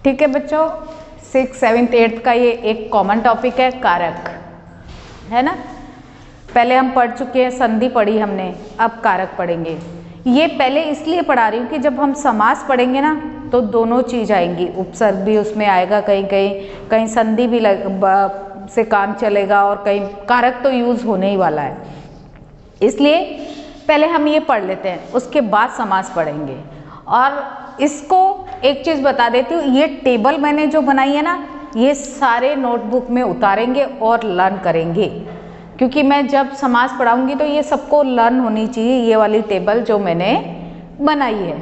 ठीक है बच्चों, 6th 7th 8th का ये एक कॉमन टॉपिक है, कारक, है ना। पहले हम पढ़ चुके हैं, संधि पढ़ी हमने, अब कारक पढ़ेंगे। ये पहले इसलिए पढ़ा रही हूँ कि जब हम समास पढ़ेंगे ना तो दोनों चीज़ आएंगी, उपसर्ग भी उसमें आएगा, कहीं संधि भी से काम चलेगा और कहीं कारक तो यूज़ होने ही वाला है। इसलिए पहले हम ये पढ़ लेते हैं, उसके बाद समास पढ़ेंगे। और इसको एक चीज़ बता देती हूँ, ये टेबल मैंने जो बनाई है ना, ये सारे नोटबुक में उतारेंगे और लर्न करेंगे, क्योंकि मैं जब समास पढ़ाऊंगी तो ये सबको लर्न होनी चाहिए। ये वाली टेबल जो मैंने बनाई है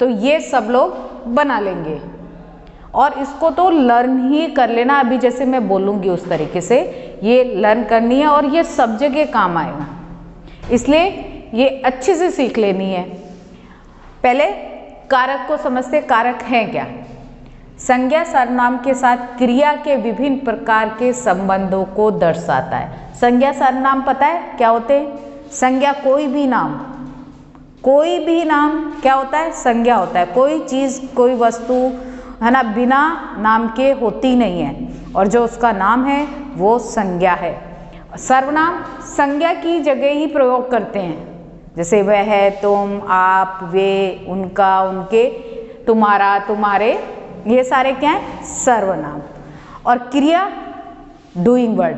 तो ये सब लोग बना लेंगे और इसको तो लर्न ही कर लेना। अभी जैसे मैं बोलूँगी उस तरीके से ये लर्न करनी है और ये सब जगह काम आएगा, इसलिए ये अच्छे से सीख लेनी है। पहले कारक को समझते, कारक है क्या? संज्ञा सर्वनाम के साथ क्रिया के विभिन्न प्रकार के संबंधों को दर्शाता है। संज्ञा सर्वनाम पता है क्या होते हैं? संज्ञा कोई भी नाम क्या होता है? संज्ञा होता है। कोई चीज़, कोई वस्तु, है ना, बिना नाम के होती नहीं है और जो उसका नाम है वो संज्ञा है। सर्वनाम संज्ञा की जगह ही प्रयोग करते हैं, जैसे वह, तुम, आप, वे, उनका, उनके, तुम्हारा, तुम्हारे, ये सारे क्या हैं? सर्वनाम। और क्रिया डूइंग वर्ड,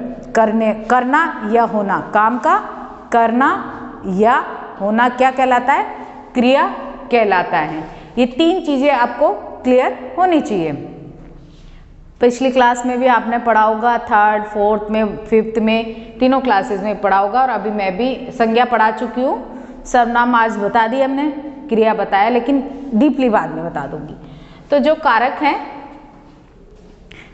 करना या होना, काम का करना या होना क्या कहलाता है? क्रिया कहलाता है। ये तीन चीज़ें आपको क्लियर होनी चाहिए। पिछली क्लास में भी आपने पढ़ा होगा, 3rd 4th में, 5th में, तीनों क्लासेस में पढ़ा होगा। और अभी मैं भी संज्ञा पढ़ा चुकी हूँ, सर्वनाम आज बता दी हमने, क्रिया बताया, लेकिन डीपली बाद में बता दूंगी। तो जो कारक हैं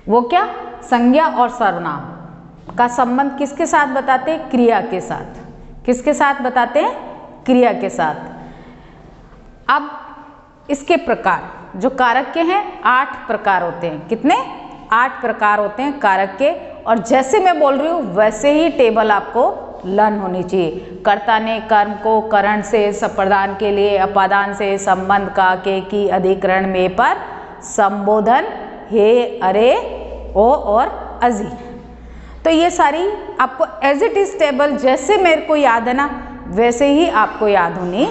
वो क्या? संज्ञा और सर्वनाम का संबंध किसके साथ बताते हैं? क्रिया के साथ। किसके साथ बताते हैं? क्रिया के साथ। अब इसके प्रकार, जो कारक के हैं 8 प्रकार होते हैं। कितने? 8 प्रकार होते हैं कारक के। और जैसे मैं बोल रही हूँ वैसे ही टेबल आपको लर्न होनी चाहिए। कर्ता ने कर्म को करण से, संप्रदान के लिए अपादान से, संबंध का, के, की, अधिकरण में, पर, संबोधन, हे, अरे, ओ और अजी। तो ये सारी आपको एज इट इज टेबल जैसे मेरे को याद है ना वैसे ही आपको याद होनी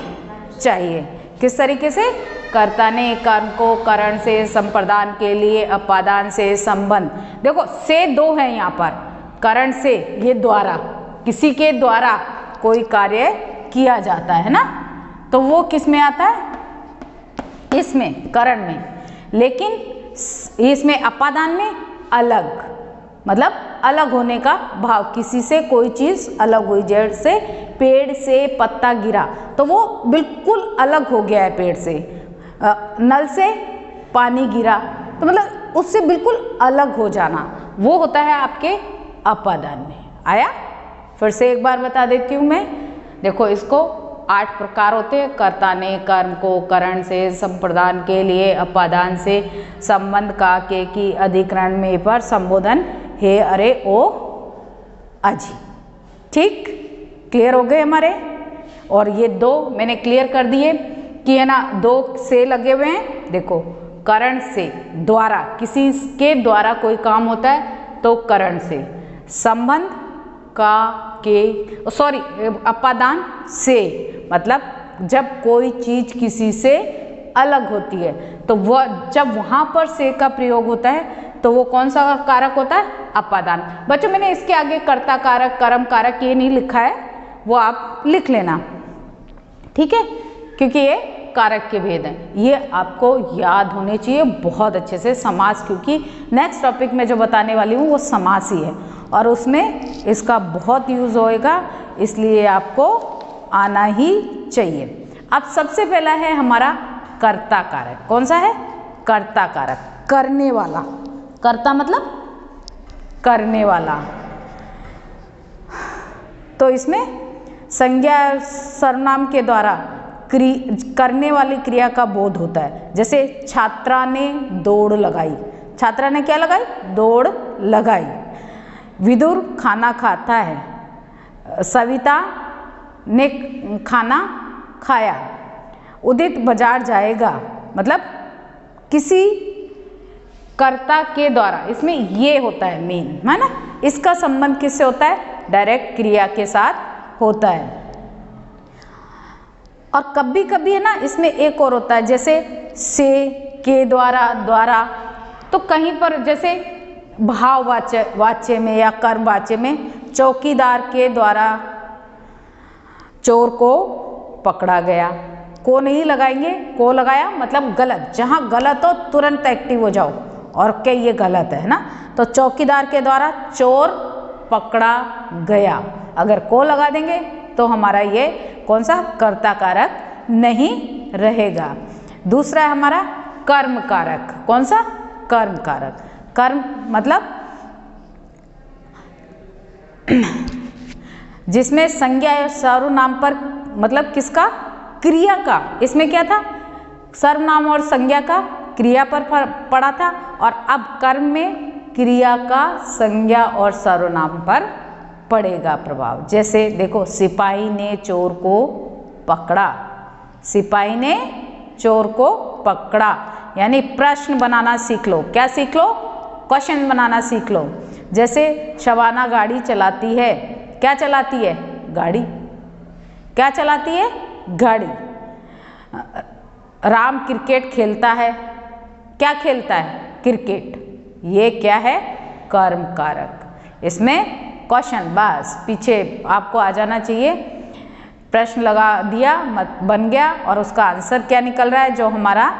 चाहिए। किस तरीके से? कर्ता ने कर्म को करण से, संप्रदान के लिए अपादान से, संबंध, देखो से 2 है यहाँ पर, करण से ये द्वारा, किसी के द्वारा कोई कार्य किया जाता है ना, तो वो किस में आता है? इसमें, करण में। लेकिन इसमें अपादान में अलग, मतलब अलग होने का भाव, किसी से कोई चीज़ अलग हुई, जैसे पेड़ से पत्ता गिरा तो वो बिल्कुल अलग हो गया है पेड़ से। नल से पानी गिरा तो मतलब उससे बिल्कुल अलग हो जाना, वो होता है आपके अपादान में। आया? फिर से एक बार बता देती हूँ मैं। देखो, इसको 8 प्रकार होते हैं। कर्ता ने कर्म को करण से, संप्रदान के लिए अपादान से, संबंध का, के, की, अधिकरण में, पर, संबोधन, हे, अरे, ओ, अजी। ठीक, क्लियर हो गए हमारे। और ये 2 मैंने क्लियर कर दिए कि है ना, 2 से लगे हुए हैं। देखो, करण से, द्वारा, किसी के द्वारा कोई काम होता है तो करण से, संबंध का, के, सॉरी, अपादान से, मतलब जब कोई चीज किसी से अलग होती है तो वह, जब वहां पर से का प्रयोग होता है तो वो कौन सा कारक होता है? अपादान। बच्चों, मैंने इसके आगे कर्ता कारक, कर्म कारक ये नहीं लिखा है, वो आप लिख लेना, ठीक है, क्योंकि ये कारक के भेद हैं। ये आपको याद होने चाहिए बहुत अच्छे से। समास, क्योंकि नेक्स्ट टॉपिक में जो बताने वाली हूँ वो समास ही है और उसमें इसका बहुत यूज होएगा, इसलिए आपको आना ही चाहिए। अब सबसे पहला है हमारा कर्ता कारक। कौन सा है? कर्ता कारक, करने वाला। कर्ता मतलब करने वाला। तो इसमें संज्ञा सर्वनाम के द्वारा करने वाली क्रिया का बोध होता है। जैसे छात्रा ने दौड़ लगाई, छात्रा ने क्या लगाई? दौड़ लगाई। विदुर खाना खाता है, सविता ने खाना खाया। उदित बाजार जाएगा, मतलब किसी कर्ता के द्वारा, इसमें ये होता है मेन, है ना। इसका संबंध किससे होता है? डायरेक्ट क्रिया के साथ होता है। और कभी कभी है ना इसमें एक और होता है, जैसे से, के द्वारा, द्वारा। तो कहीं पर जैसे भाववाच्य में या कर्मवाच्य में, चौकीदार के द्वारा चोर को पकड़ा गया। को नहीं लगाएंगे, को लगाया मतलब गलत, जहां गलत हो तुरंत एक्टिव हो जाओ और क्या ये गलत है ना। तो चौकीदार के द्वारा चोर पकड़ा गया, अगर को लगा देंगे तो हमारा ये कौन सा? कर्ता कारक नहीं रहेगा। दूसरा है हमारा कर्म कारक। कौन सा? कर्म कारक। कर्म मतलब जिसमें संज्ञा या सर्वनाम पर, मतलब किसका? क्रिया का। इसमें क्या था? सर्वनाम और संज्ञा का क्रिया पर पड़ा था, और अब कर्म में क्रिया का संज्ञा और सर्वनाम पर पड़ेगा प्रभाव। जैसे देखो, सिपाही ने चोर को पकड़ा, सिपाही ने चोर को पकड़ा, यानी प्रश्न बनाना सीख लो। क्या सीख लो? क्वेश्चन बनाना सीख लो। जैसे शबाना गाड़ी चलाती है। क्या चलाती है? गाड़ी। क्या चलाती है? गाड़ी। राम क्रिकेट खेलता है। क्या खेलता है? क्रिकेट। ये क्या है? कर्म कारक। इसमें क्वेश्चन, बस पीछे आपको आ जाना चाहिए। प्रश्न लगा दिया, बन गया, और उसका आंसर क्या निकल रहा है? जो हमारा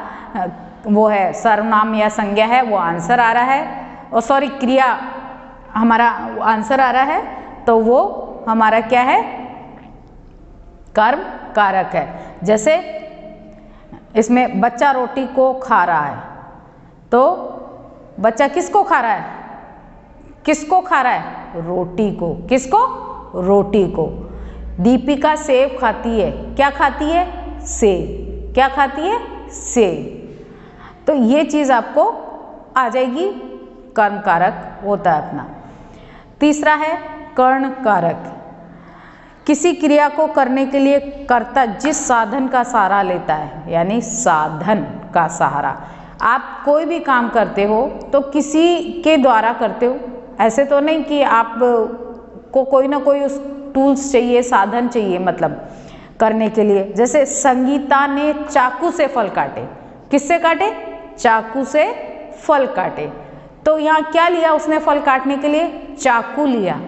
वो है सर्वनाम या संज्ञा है, वो आंसर आ रहा है। और सॉरी, क्रिया हमारा आंसर आ रहा है, तो वो हमारा क्या है? कर्म कारक है। जैसे इसमें बच्चा रोटी को खा रहा है, तो बच्चा किसको खा रहा है? किसको खा रहा है? रोटी को। किसको? रोटी को। दीपिका सेब खाती है। क्या खाती है? सेब। क्या खाती है? सेब। तो ये चीज आपको आ जाएगी, कर्म कारक होता है अपना। तीसरा है कर्ण कारक। किसी क्रिया को करने के लिए कर्ता जिस साधन का सहारा लेता है, यानी साधन का सहारा। आप कोई भी काम करते हो तो किसी के द्वारा करते हो, ऐसे तो नहीं कि आप को कोई ना कोई उस टूल्स चाहिए, साधन चाहिए मतलब करने के लिए। जैसे संगीता ने चाकू से फल काटे। किससे काटे? चाकू से फल काटे। तो यहाँ क्या लिया उसने फल काटने के लिए? चाकू लिया।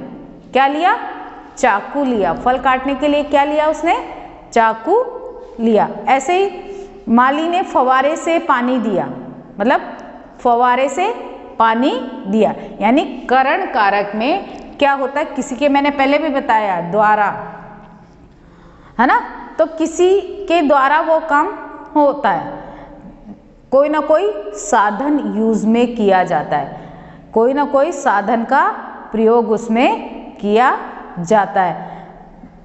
क्या लिया? चाकू लिया। फल काटने के लिए क्या लिया उसने? चाकू लिया। ऐसे ही माली ने फव्वारे से पानी दिया, मतलब फव्वारे से पानी दिया। यानी करण कारक में क्या होता है? किसी के, मैंने पहले भी बताया, द्वारा, है ना। तो किसी के द्वारा वो काम होता है, कोई ना कोई साधन यूज में किया जाता है, कोई ना कोई साधन का प्रयोग उसमें किया जाता है।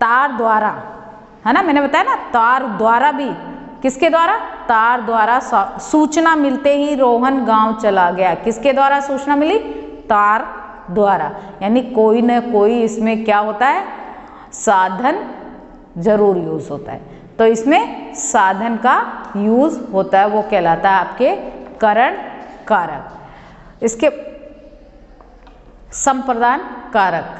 तार द्वारा, है ना, मैंने बताया ना, तार द्वारा भी, किसके द्वारा? तार द्वारा सूचना मिलते ही रोहन गांव चला गया। किसके द्वारा सूचना मिली? तार द्वारा। यानी कोई न कोई इसमें क्या होता है? साधन जरूर यूज होता है। तो इसमें साधन का यूज होता है, वो कहलाता है आपके करण कारक। इसके संप्रदान कारक।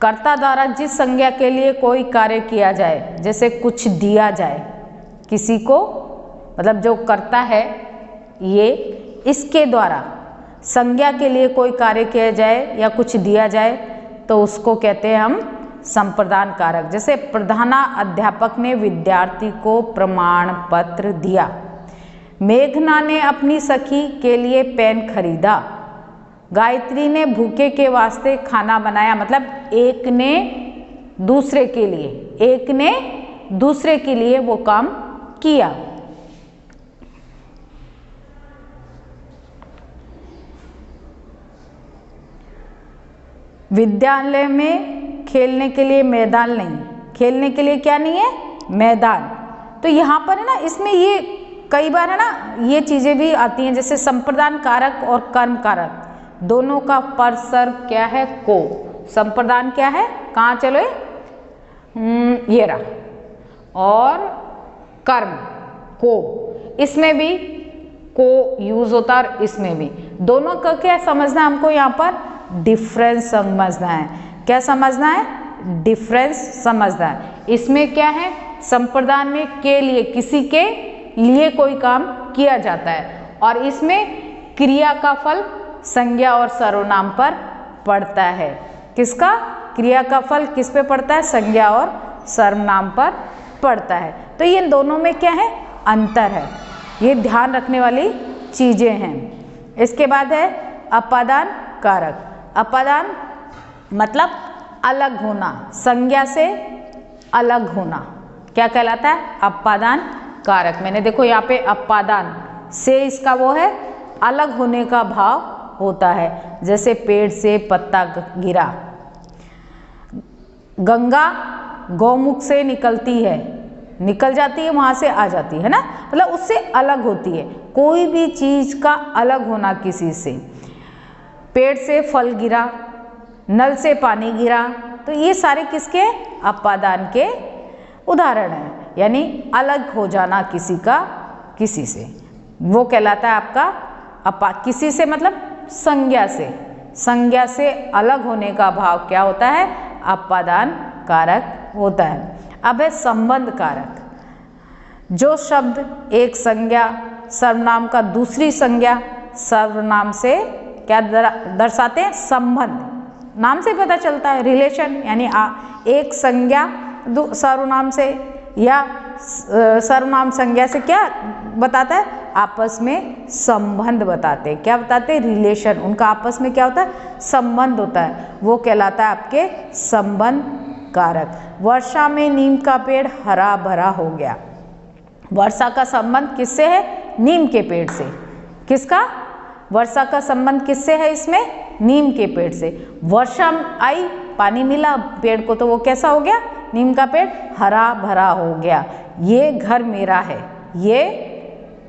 कर्ता द्वारा जिस संज्ञा के लिए कोई कार्य किया जाए, जैसे कुछ दिया जाए किसी को, मतलब जो करता है ये, इसके द्वारा संज्ञा के लिए कोई कार्य किया जाए या कुछ दिया जाए तो उसको कहते हैं हम संप्रदान कारक। जैसे प्रधाना अध्यापक ने विद्यार्थी को प्रमाण पत्र दिया। मेघना ने अपनी सखी के लिए पेन खरीदा। गायत्री ने भूखे के वास्ते खाना बनाया। मतलब एक ने दूसरे के लिए, एक ने दूसरे के लिए वो काम किया। विद्यालय में खेलने के लिए मैदान नहीं, खेलने के लिए क्या नहीं है? मैदान। तो यहाँ पर है ना, इसमें ये कई बार है ना ये चीजें भी आती हैं, जैसे संप्रदान कारक और कर्म कारक दोनों का परसर क्या है? को। संप्रदान क्या है? कहाँ चलो ये रहा, और कर्म को, इसमें भी को यूज होता है और इसमें भी। दोनों का क्या समझना है हमको, यहाँ पर डिफरेंस समझना है। क्या समझना है? डिफरेंस समझना है। इसमें क्या है, संप्रदान में के लिए, किसी के लिए कोई काम किया जाता है, और इसमें क्रिया का फल संज्ञा और सर्वनाम पर पड़ता है। किसका? क्रिया का फल किस पे पड़ता है? संज्ञा और सर्वनाम पर पड़ता है। तो ये दोनों में क्या है? अंतर है। ये ध्यान रखने वाली चीजें हैं। इसके बाद है अपादान कारक। अपादान मतलब अलग होना, संज्ञा से अलग होना, क्या कहलाता है? अपादान कारक। मैंने देखो यहाँ पे अपादान से इसका वो है अलग होने का भाव होता है। जैसे पेड़ से पत्ता गिरा, गंगा गौमुख से निकलती है, निकल जाती है, वहां से आ जाती है ना, मतलब उससे अलग होती है। कोई भी चीज का अलग होना किसी से। पेड़ से फल गिरा, नल से पानी गिरा, तो ये सारे किसके? अपादान के उदाहरण हैं। यानी अलग हो जाना किसी का किसी से, वो कहलाता है आपका किसी से मतलब संज्ञा से। संज्ञा से अलग होने का भाव क्या होता है? अपादान कारक होता है। अब है संबंध कारक। जो शब्द एक संज्ञा सर्वनाम का दूसरी संज्ञा सर्वनाम से क्या दर्शाते हैं? संबंध। नाम से पता चलता है, रिलेशन, यानी एक संज्ञा सर्वनाम से या सर्वनाम संज्ञा से क्या बताता है? आपस में संबंध बताते हैं। क्या बताते हैं? रिलेशन। उनका आपस में क्या होता है? संबंध होता है, वो कहलाता है आपके संबंध कारक। वर्षा में नीम का पेड़ हरा भरा हो गया। वर्षा का संबंध किससे है? नीम के पेड़ से। किसका? वर्षा का संबंध किससे है इसमें? नीम के पेड़ से। वर्षा आई, पानी मिला पेड़ को, तो वो कैसा हो गया? नीम का पेड़ हरा भरा हो गया। ये घर मेरा है, ये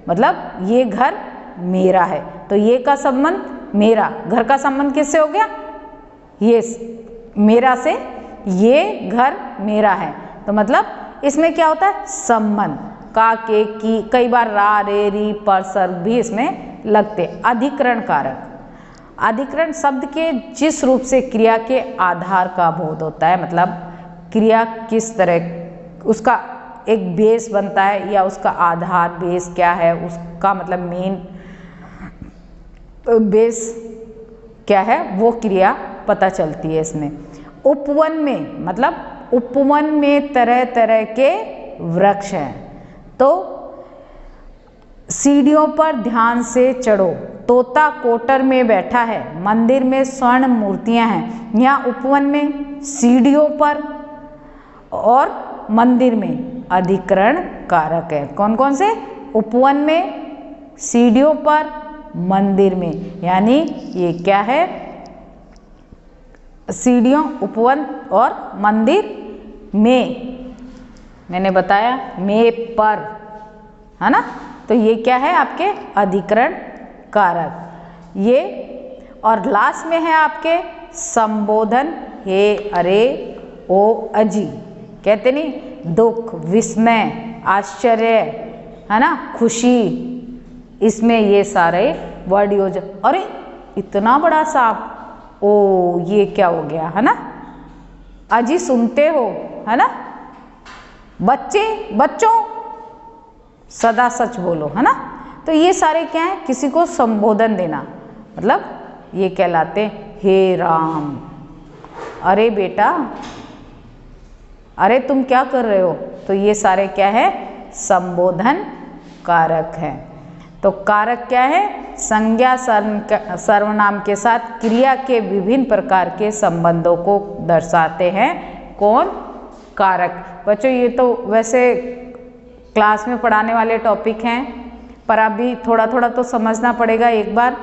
मतलब ये घर मेरा है, तो ये का संबंध मेरा, घर का संबंध किससे हो गया? ये मेरा से, ये घर मेरा है, तो मतलब इसमें क्या होता है? संबंध। का, के, की, कई बार रा, रे, री, पर, सर भी इसमें लगते। अधिकरण कारक। अधिकरण शब्द के जिस रूप से क्रिया के आधार का बोध होता है, मतलब क्रिया किस तरह उसका एक बेस बनता है या उसका आधार बेस क्या है, उसका मतलब मेन बेस क्या है, वो क्रिया पता चलती है इसमें। उपवन में मतलब उपवन में तरह तरह के वृक्ष हैं, तो सीढ़ियों पर ध्यान से चढ़ो। तोता कोटर में बैठा है, मंदिर में स्वर्ण मूर्तियां हैं। यहाँ उपवन में, सीढ़ियों पर और मंदिर में अधिकरण कारक है। कौन कौन से? उपवन में, सीढ़ियों पर, मंदिर में। यानी ये क्या है? सीढ़ियों, उपवन और मंदिर में, मैंने बताया में, पर, है ना, तो ये क्या है? आपके अधिकरण कारक। ये और लास्ट में है आपके संबोधन। हे, अरे, ओ, अजी, कहते नहीं, दुख, विस्मय, आश्चर्य, है ना, खुशी, इसमें ये सारे वर्ड यूज। अरे इतना बड़ा सांप, ओ ये क्या हो गया, है ना, अजी सुनते हो, है ना, बच्चों सदा सच बोलो, है ना। तो ये सारे क्या है? किसी को संबोधन देना, मतलब ये कहलाते हे राम, अरे बेटा, अरे तुम क्या कर रहे हो, तो ये सारे क्या है? संबोधन कारक है। तो कारक क्या है? संज्ञा सर्वनाम के साथ क्रिया के विभिन्न प्रकार के संबंधों को दर्शाते हैं। कौन? कारक। बच्चों ये तो वैसे क्लास में पढ़ाने वाले टॉपिक हैं, पर अभी थोड़ा थोड़ा तो समझना पड़ेगा एक बार,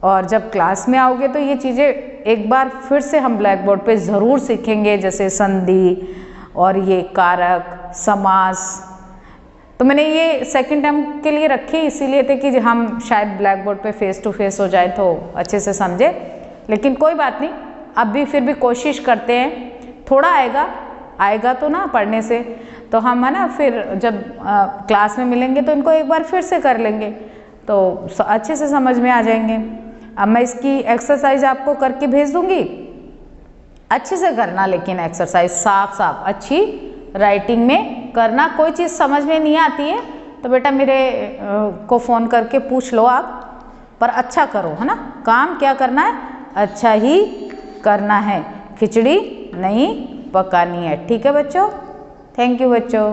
और जब क्लास में आओगे तो ये चीज़ें एक बार फिर से हम ब्लैक बोर्ड पे ज़रूर सीखेंगे, जैसे संधि और ये कारक, समास। तो मैंने ये सेकंड टर्म के लिए रखे इसीलिए थे कि हम शायद ब्लैक बोर्ड पे फेस टू फेस हो जाए तो अच्छे से समझे, लेकिन कोई बात नहीं, अब भी फिर भी कोशिश करते हैं। थोड़ा आएगा तो ना पढ़ने से, तो हम है ना फिर जब क्लास में मिलेंगे तो इनको एक बार फिर से कर लेंगे। तो अच्छे से समझ में आ जाएंगे। अब मैं इसकी एक्सरसाइज आपको करके भेज दूंगी, अच्छे से करना, लेकिन एक्सरसाइज साफ साफ अच्छी राइटिंग में करना। कोई चीज़ समझ में नहीं आती है तो बेटा मेरे को फ़ोन करके पूछ लो आप, पर अच्छा करो, है ना। काम क्या करना है, अच्छा ही करना है, खिचड़ी नहीं पकानी है। ठीक है बच्चों, थैंक यू बच्चों।